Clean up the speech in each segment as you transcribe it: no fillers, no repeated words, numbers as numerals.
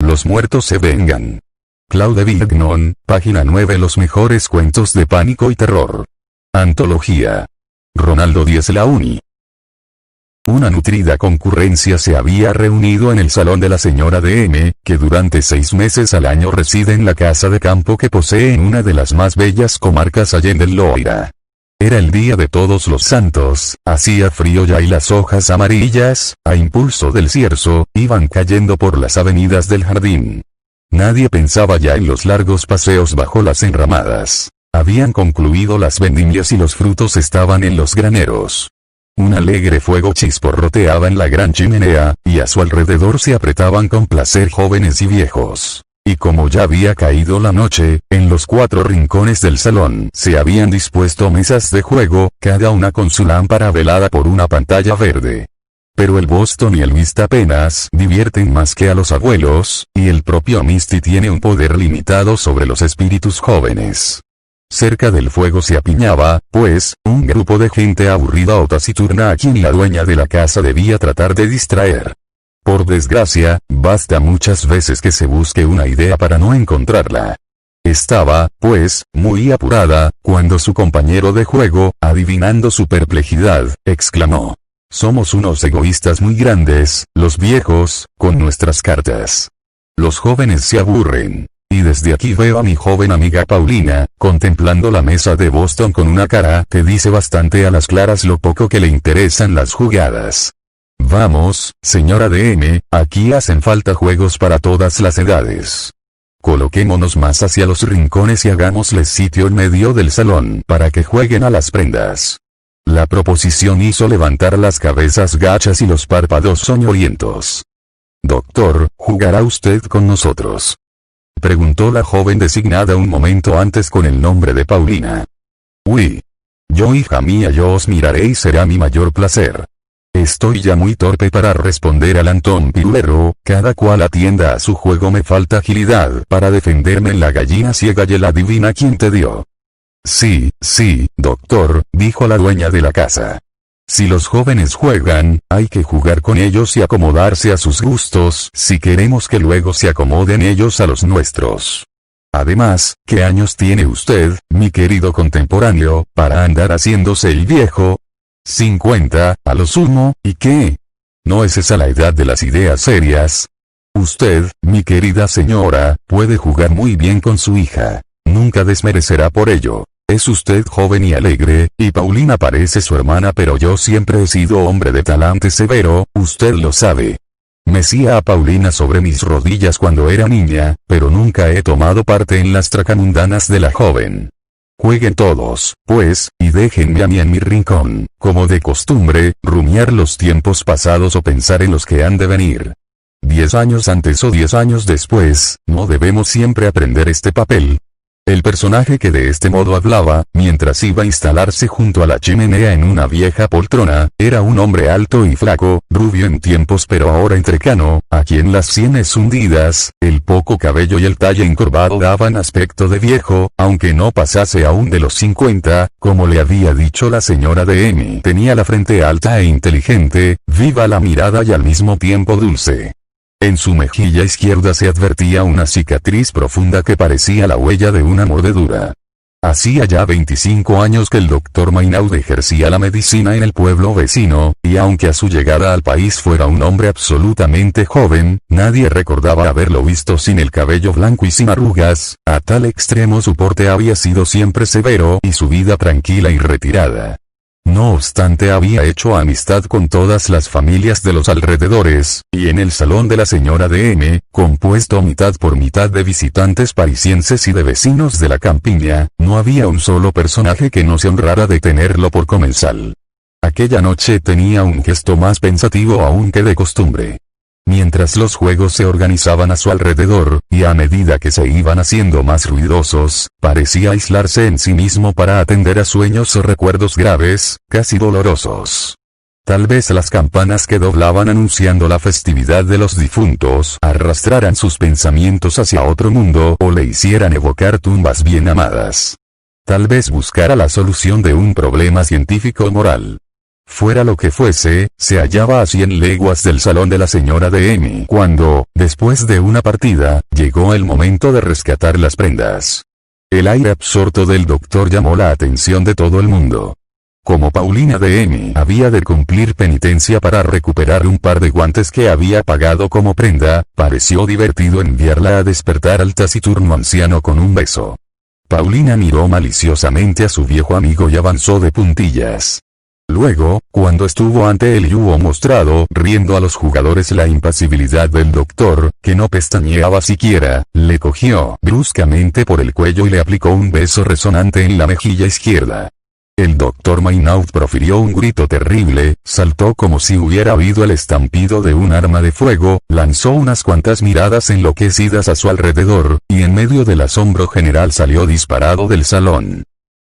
Los muertos se vengan. Claude Vignon, página 9. Los mejores cuentos de pánico y terror. Antología. Ronaldo Díez La Uni. Una nutrida concurrencia se había reunido en el salón de la señora DM, que durante 6 meses al año reside en la casa de campo que posee en una de las más bellas comarcas allende el Loira. Era el día de Todos los Santos, hacía frío ya y las hojas amarillas, a impulso del cierzo, iban cayendo por las avenidas del jardín. Nadie pensaba ya en los largos paseos bajo las enramadas. Habían concluido las vendimias y los frutos estaban en los graneros. Un alegre fuego chisporroteaba en la gran chimenea, y a su alrededor se apretaban con placer jóvenes y viejos. Y como ya había caído la noche, en los 4 rincones del salón se habían dispuesto mesas de juego, cada una con su lámpara velada por una pantalla verde. Pero el Boston y el Whist apenas divierten más que a los abuelos, y el propio Misty tiene un poder limitado sobre los espíritus jóvenes. Cerca del fuego se apiñaba, pues, un grupo de gente aburrida o taciturna a quien la dueña de la casa debía tratar de distraer. Por desgracia, basta muchas veces que se busque una idea para no encontrarla. Estaba, pues, muy apurada, cuando su compañero de juego, adivinando su perplejidad, exclamó: «Somos unos egoístas muy grandes, los viejos, con nuestras cartas. Los jóvenes se aburren». Y desde aquí veo a mi joven amiga Paulina, contemplando la mesa de Boston con una cara que dice bastante a las claras lo poco que le interesan las jugadas. Vamos, señora DM, aquí hacen falta juegos para todas las edades. Coloquémonos más hacia los rincones y hagámosles sitio en medio del salón para que jueguen a las prendas. La proposición hizo levantar las cabezas gachas y los párpados soñolientos. Doctor, ¿jugará usted con nosotros?, preguntó la joven designada un momento antes con el nombre de Paulina. «Uy. Yo, hija mía, yo os miraré y será mi mayor placer. Estoy ya muy torpe para responder al Antón Pirulero, cada cual atienda a su juego, me falta agilidad para defenderme en la gallina ciega y el adivina quién te dio». «Sí, doctor», dijo la dueña de la casa. «Si los jóvenes juegan, hay que jugar con ellos y acomodarse a sus gustos si queremos que luego se acomoden ellos a los nuestros. Además, ¿qué años tiene usted, mi querido contemporáneo, para andar haciéndose el viejo? 50, a lo sumo, ¿y qué? ¿No es esa la edad de las ideas serias? Usted, mi querida señora, puede jugar muy bien con su hija. Nunca desmerecerá por ello. Es usted joven y alegre, y Paulina parece su hermana, pero yo siempre he sido hombre de talante severo, usted lo sabe. Mecía a Paulina sobre mis rodillas cuando era niña, pero nunca he tomado parte en las tracamundanas de la joven. Jueguen todos, pues, y déjenme a mí en mi rincón, como de costumbre, rumiar los tiempos pasados o pensar en los que han de venir. 10 años antes o 10 años después, no debemos siempre aprender este papel». El personaje que de este modo hablaba, mientras iba a instalarse junto a la chimenea en una vieja poltrona, era un hombre alto y flaco, rubio en tiempos pero ahora entrecano, a quien las sienes hundidas, el poco cabello y el talle encorvado daban aspecto de viejo, aunque no pasase aún de los 50, como le había dicho la señora DM. Tenía la frente alta e inteligente, viva la mirada y al mismo tiempo dulce. En su mejilla izquierda se advertía una cicatriz profunda que parecía la huella de una mordedura. Hacía ya 25 años que el doctor Mainaud ejercía la medicina en el pueblo vecino, y aunque a su llegada al país fuera un hombre absolutamente joven, nadie recordaba haberlo visto sin el cabello blanco y sin arrugas, a tal extremo su porte había sido siempre severo y su vida tranquila y retirada. No obstante había hecho amistad con todas las familias de los alrededores, y en el salón de la señora DM, compuesto mitad por mitad de visitantes parisienses y de vecinos de la campiña, no había un solo personaje que no se honrara de tenerlo por comensal. Aquella noche tenía un gesto más pensativo aún que de costumbre. Mientras los juegos se organizaban a su alrededor, y a medida que se iban haciendo más ruidosos, parecía aislarse en sí mismo para atender a sueños o recuerdos graves, casi dolorosos. Tal vez las campanas que doblaban anunciando la festividad de los difuntos arrastraran sus pensamientos hacia otro mundo o le hicieran evocar tumbas bien amadas. Tal vez buscara la solución de un problema científico o moral. Fuera lo que fuese, se hallaba a 100 leguas del salón de la señora de M. cuando, después de una partida, llegó el momento de rescatar las prendas. El aire absorto del doctor llamó la atención de todo el mundo. Como Paulina de M. había de cumplir penitencia para recuperar un par de guantes que había pagado como prenda, pareció divertido enviarla a despertar al taciturno anciano con un beso. Paulina miró maliciosamente a su viejo amigo y avanzó de puntillas. Luego, cuando estuvo ante él y hubo mostrado riendo a los jugadores la impasibilidad del doctor, que no pestañeaba siquiera, le cogió bruscamente por el cuello y le aplicó un beso resonante en la mejilla izquierda. El doctor Maynaud profirió un grito terrible, saltó como si hubiera habido el estampido de un arma de fuego, lanzó unas cuantas miradas enloquecidas a su alrededor, y en medio del asombro general salió disparado del salón.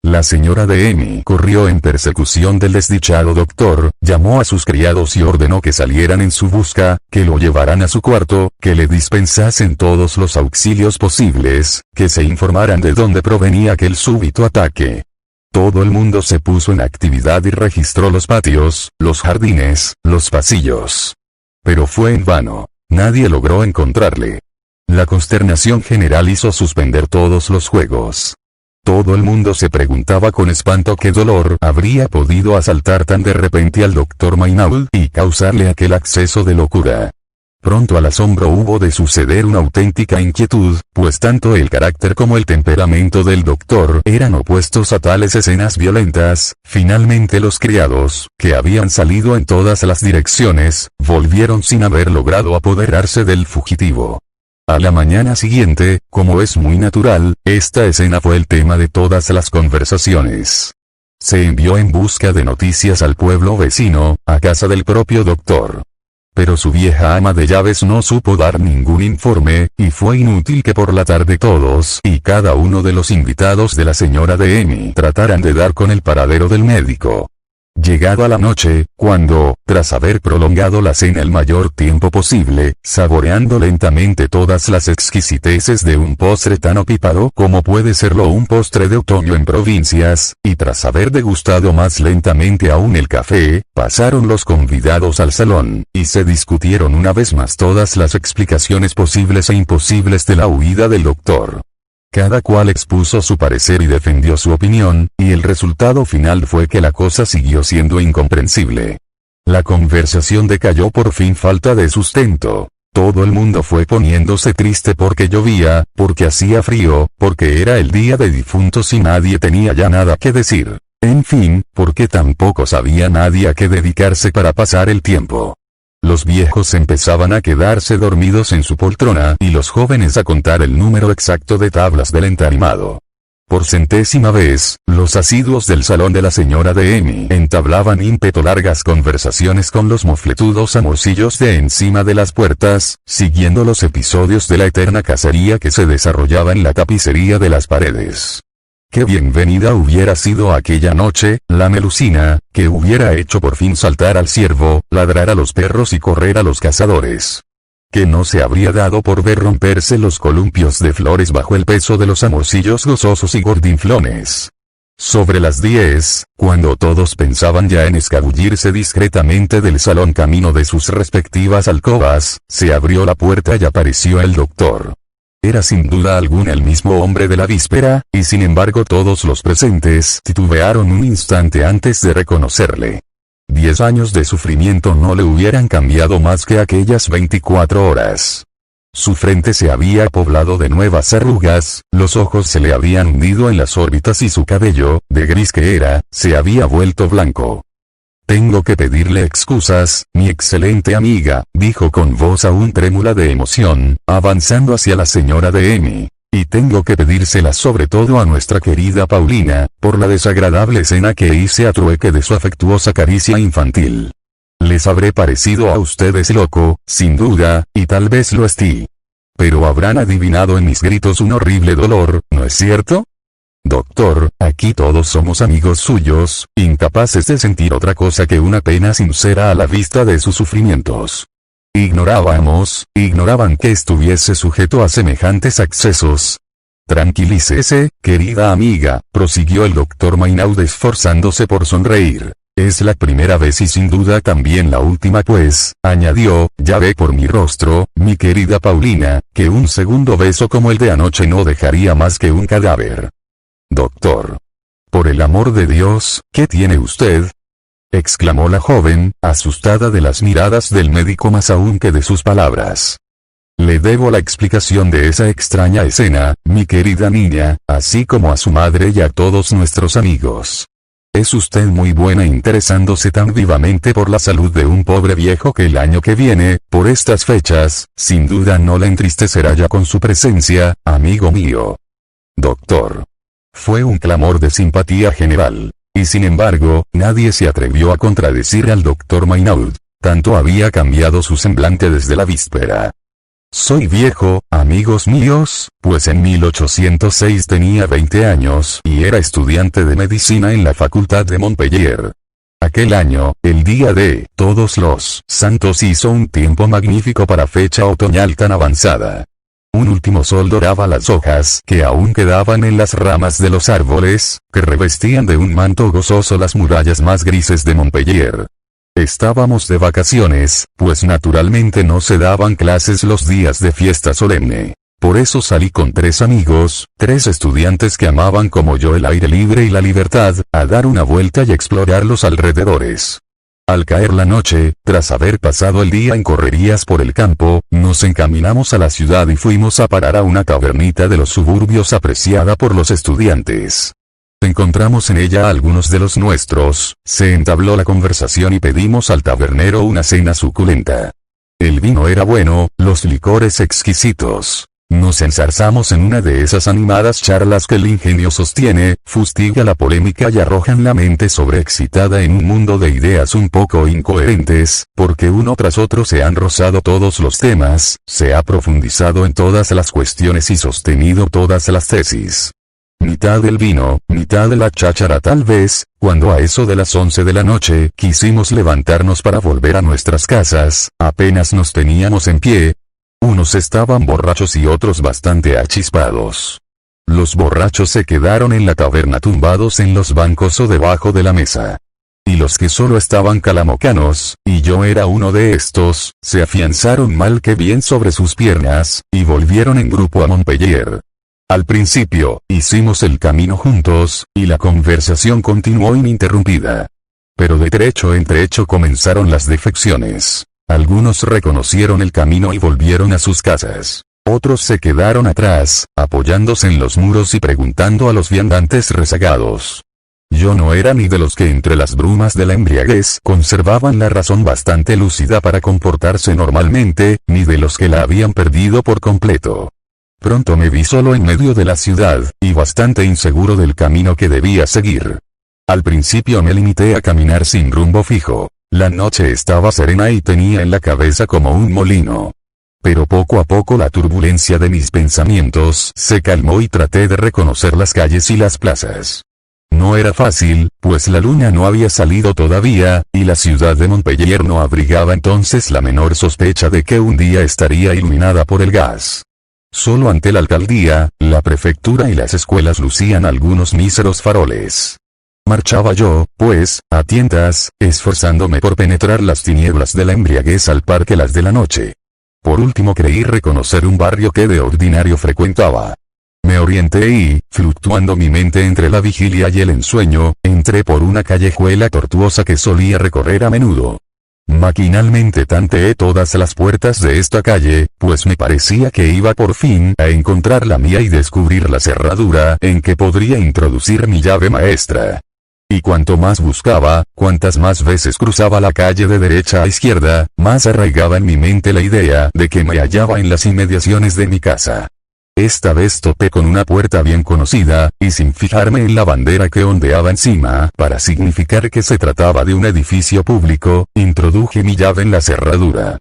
La señora de M. corrió en persecución del desdichado doctor, llamó a sus criados y ordenó que salieran en su busca, que lo llevaran a su cuarto, que le dispensasen todos los auxilios posibles, que se informaran de dónde provenía aquel súbito ataque. Todo el mundo se puso en actividad y registró los patios, los jardines, los pasillos. Pero fue en vano. Nadie logró encontrarle. La consternación general hizo suspender todos los juegos. Todo el mundo se preguntaba con espanto qué dolor habría podido asaltar tan de repente al doctor Maynaud y causarle aquel acceso de locura. Pronto al asombro hubo de suceder una auténtica inquietud, pues tanto el carácter como el temperamento del doctor eran opuestos a tales escenas violentas. Finalmente los criados, que habían salido en todas las direcciones, volvieron sin haber logrado apoderarse del fugitivo. A la mañana siguiente, como es muy natural, esta escena fue el tema de todas las conversaciones. Se envió en busca de noticias al pueblo vecino, a casa del propio doctor. Pero su vieja ama de llaves no supo dar ningún informe, y fue inútil que por la tarde todos y cada uno de los invitados de la señora de M. trataran de dar con el paradero del médico. Llegado a la noche, cuando, tras haber prolongado la cena el mayor tiempo posible, saboreando lentamente todas las exquisiteces de un postre tan opíparo como puede serlo un postre de otoño en provincias, y tras haber degustado más lentamente aún el café, pasaron los convidados al salón, y se discutieron una vez más todas las explicaciones posibles e imposibles de la huida del doctor. Cada cual expuso su parecer y defendió su opinión, y el resultado final fue que la cosa siguió siendo incomprensible. La conversación decayó por fin falta de sustento. Todo el mundo fue poniéndose triste porque llovía, porque hacía frío, porque era el día de difuntos y nadie tenía ya nada que decir. En fin, porque tampoco sabía nadie a qué dedicarse para pasar el tiempo. Los viejos empezaban a quedarse dormidos en su poltrona y los jóvenes a contar el número exacto de tablas del entarimado. Por centésima vez, los asiduos del salón de la señora de M. entablaban ímpetu largas conversaciones con los mofletudos amorcillos de encima de las puertas, siguiendo los episodios de la eterna cacería que se desarrollaba en la tapicería de las paredes. Qué bienvenida hubiera sido aquella noche, la melusina, que hubiera hecho por fin saltar al ciervo, ladrar a los perros y correr a los cazadores. Que no se habría dado por ver romperse los columpios de flores bajo el peso de los amorcillos gozosos y gordinflones. Sobre las 10, cuando todos pensaban ya en escabullirse discretamente del salón camino de sus respectivas alcobas, se abrió la puerta y apareció el doctor. Era sin duda alguna el mismo hombre de la víspera, y sin embargo todos los presentes titubearon un instante antes de reconocerle. 10 años de sufrimiento no le hubieran cambiado más que aquellas 24 horas. Su frente se había poblado de nuevas arrugas, los ojos se le habían hundido en las órbitas y su cabello, de gris que era, se había vuelto blanco. «Tengo que pedirle excusas, mi excelente amiga», dijo con voz aún trémula de emoción, avanzando hacia la señora de M. «Y tengo que pedírselas sobre todo a nuestra querida Paulina, por la desagradable escena que hice a trueque de su afectuosa caricia infantil. Les habré parecido a ustedes loco, sin duda, y tal vez lo esté. Pero habrán adivinado en mis gritos un horrible dolor, ¿no es cierto? Doctor, aquí todos somos amigos suyos, incapaces de sentir otra cosa que una pena sincera a la vista de sus sufrimientos. Ignoraban que estuviese sujeto a semejantes accesos. Tranquilícese, querida amiga, prosiguió el doctor Maynaud esforzándose por sonreír. Es la primera vez y sin duda también la última pues, añadió, ya ve por mi rostro, mi querida Paulina, que un segundo beso como el de anoche no dejaría más que un cadáver. Doctor. Por el amor de Dios, ¿qué tiene usted? Exclamó la joven, asustada de las miradas del médico más aún que de sus palabras. Le debo la explicación de esa extraña escena, mi querida niña, así como a su madre y a todos nuestros amigos. Es usted muy buena interesándose tan vivamente por la salud de un pobre viejo que el año que viene, por estas fechas, sin duda no la entristecerá ya con su presencia, amigo mío. Doctor. Fue un clamor de simpatía general. Y sin embargo, nadie se atrevió a contradecir al doctor Maynaud. Tanto había cambiado su semblante desde la víspera. Soy viejo, amigos míos, pues en 1806 tenía 20 años y era estudiante de medicina en la Facultad de Montpellier. Aquel año, el día de Todos los Santos hizo un tiempo magnífico para fecha otoñal tan avanzada. Un último sol doraba las hojas que aún quedaban en las ramas de los árboles, que revestían de un manto gozoso las murallas más grises de Montpellier. Estábamos de vacaciones, pues naturalmente no se daban clases los días de fiesta solemne. Por eso salí con 3 amigos, 3 estudiantes que amaban como yo el aire libre y la libertad, a dar una vuelta y explorar los alrededores. Al caer la noche, tras haber pasado el día en correrías por el campo, nos encaminamos a la ciudad y fuimos a parar a una tabernita de los suburbios apreciada por los estudiantes. Encontramos en ella a algunos de los nuestros, se entabló la conversación y pedimos al tabernero una cena suculenta. El vino era bueno, los licores exquisitos. Nos enzarzamos en una de esas animadas charlas que el ingenio sostiene, fustiga la polémica y arrojan la mente sobreexcitada en un mundo de ideas un poco incoherentes, porque uno tras otro se han rozado todos los temas, se ha profundizado en todas las cuestiones y sostenido todas las tesis. Mitad del vino, mitad de la cháchara tal vez, cuando a eso de las 11 de la noche quisimos levantarnos para volver a nuestras casas, apenas nos teníamos en pie. Unos estaban borrachos y otros bastante achispados. Los borrachos se quedaron en la taberna tumbados en los bancos o debajo de la mesa. Y los que solo estaban calamocanos, y yo era uno de estos, se afianzaron mal que bien sobre sus piernas, y volvieron en grupo a Montpellier. Al principio, hicimos el camino juntos, y la conversación continuó ininterrumpida. Pero de trecho en trecho comenzaron las defecciones. Algunos reconocieron el camino y volvieron a sus casas. Otros se quedaron atrás, apoyándose en los muros y preguntando a los viandantes rezagados. Yo no era ni de los que entre las brumas de la embriaguez conservaban la razón bastante lúcida para comportarse normalmente, ni de los que la habían perdido por completo. Pronto me vi solo en medio de la ciudad, y bastante inseguro del camino que debía seguir. Al principio me limité a caminar sin rumbo fijo. La noche estaba serena y tenía en la cabeza como un molino. Pero poco a poco la turbulencia de mis pensamientos se calmó y traté de reconocer las calles y las plazas. No era fácil, pues la luna no había salido todavía, y la ciudad de Montpellier no abrigaba entonces la menor sospecha de que un día estaría iluminada por el gas. Solo ante la alcaldía, la prefectura y las escuelas lucían algunos míseros faroles. Marchaba yo, pues, a tientas, esforzándome por penetrar las tinieblas de la embriaguez al par que las de la noche. Por último creí reconocer un barrio que de ordinario frecuentaba. Me orienté y, fluctuando mi mente entre la vigilia y el ensueño, entré por una callejuela tortuosa que solía recorrer a menudo. Maquinalmente tanteé todas las puertas de esta calle, pues me parecía que iba por fin a encontrar la mía y descubrir la cerradura en que podría introducir mi llave maestra. Y cuanto más buscaba, cuantas más veces cruzaba la calle de derecha a izquierda, más arraigaba en mi mente la idea de que me hallaba en las inmediaciones de mi casa. Esta vez topé con una puerta bien conocida, y sin fijarme en la bandera que ondeaba encima, para significar que se trataba de un edificio público, introduje mi llave en la cerradura.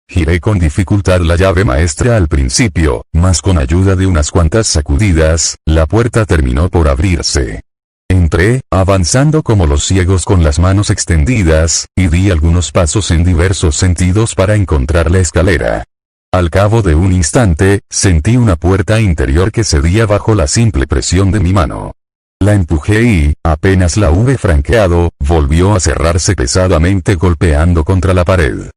Giré con dificultad la llave maestra al principio, mas con ayuda de unas cuantas sacudidas, la puerta terminó por abrirse. Entré, avanzando como los ciegos con las manos extendidas, y di algunos pasos en diversos sentidos para encontrar la escalera. Al cabo de un instante, sentí una puerta interior que cedía bajo la simple presión de mi mano. La empujé y, apenas la hube franqueado, volvió a cerrarse pesadamente golpeando contra la pared.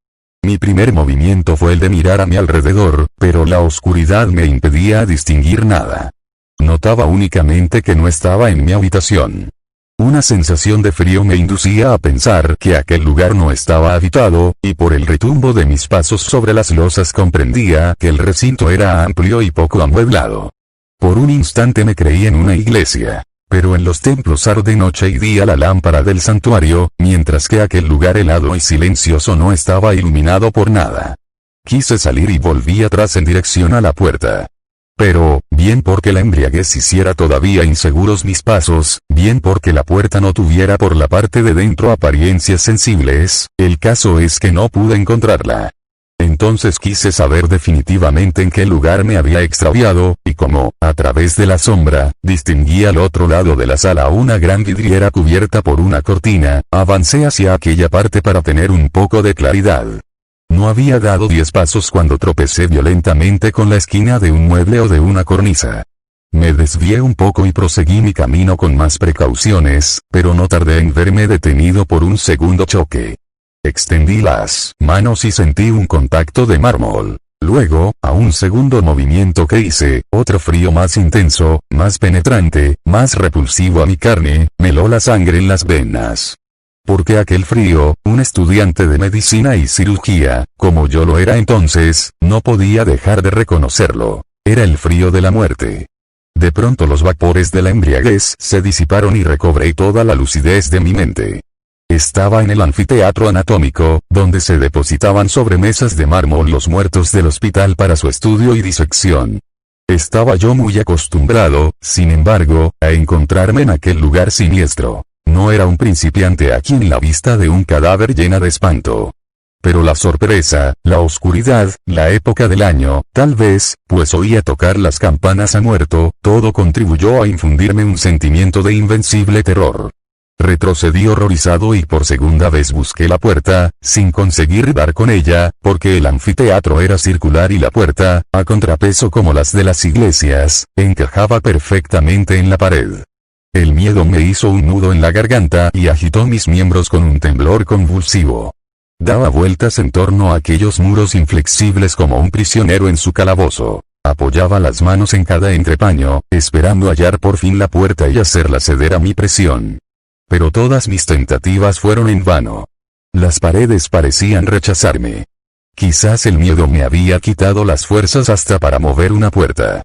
Mi primer movimiento fue el de mirar a mi alrededor, pero la oscuridad me impedía distinguir nada. Notaba únicamente que no estaba en mi habitación. Una sensación de frío me inducía a pensar que aquel lugar no estaba habitado, y por el retumbo de mis pasos sobre las losas comprendía que el recinto era amplio y poco amueblado. Por un instante me creí en una iglesia. Pero en los templos arde noche y día la lámpara del santuario, mientras que aquel lugar helado y silencioso no estaba iluminado por nada. Quise salir y volví atrás en dirección a la puerta. Pero, bien porque la embriaguez hiciera todavía inseguros mis pasos, bien porque la puerta no tuviera por la parte de dentro apariencias sensibles, el caso es que no pude encontrarla. Entonces quise saber definitivamente en qué lugar me había extraviado, y como, a través de la sombra, distinguí al otro lado de la sala una gran vidriera cubierta por una cortina, avancé hacia aquella parte para tener un poco de claridad. No había dado 10 pasos cuando tropecé violentamente con la esquina de un mueble o de una cornisa. Me desvié un poco y proseguí mi camino con más precauciones, pero no tardé en verme detenido por un segundo choque. Extendí las manos y sentí un contacto de mármol. Luego, a un segundo movimiento que hice, otro frío más intenso, más penetrante, más repulsivo a mi carne, me heló la sangre en las venas. Porque aquel frío, un estudiante de medicina y cirugía, como yo lo era entonces, no podía dejar de reconocerlo. Era el frío de la muerte. De pronto los vapores de la embriaguez se disiparon y recobré toda la lucidez de mi mente. Estaba en el anfiteatro anatómico, donde se depositaban sobre mesas de mármol los muertos del hospital para su estudio y disección. Estaba yo muy acostumbrado, sin embargo, a encontrarme en aquel lugar siniestro. No era un principiante a quien la vista de un cadáver llena de espanto. Pero la sorpresa, la oscuridad, la época del año, tal vez, pues oía tocar las campanas a muerto, todo contribuyó a infundirme un sentimiento de invencible terror. Retrocedí horrorizado y por segunda vez busqué la puerta, sin conseguir dar con ella, porque el anfiteatro era circular y la puerta, a contrapeso como las de las iglesias, encajaba perfectamente en la pared. El miedo me hizo un nudo en la garganta y agitó mis miembros con un temblor convulsivo. Daba vueltas en torno a aquellos muros inflexibles como un prisionero en su calabozo. Apoyaba las manos en cada entrepaño, esperando hallar por fin la puerta y hacerla ceder a mi presión. Pero todas mis tentativas fueron en vano. Las paredes parecían rechazarme. Quizás el miedo me había quitado las fuerzas hasta para mover una puerta.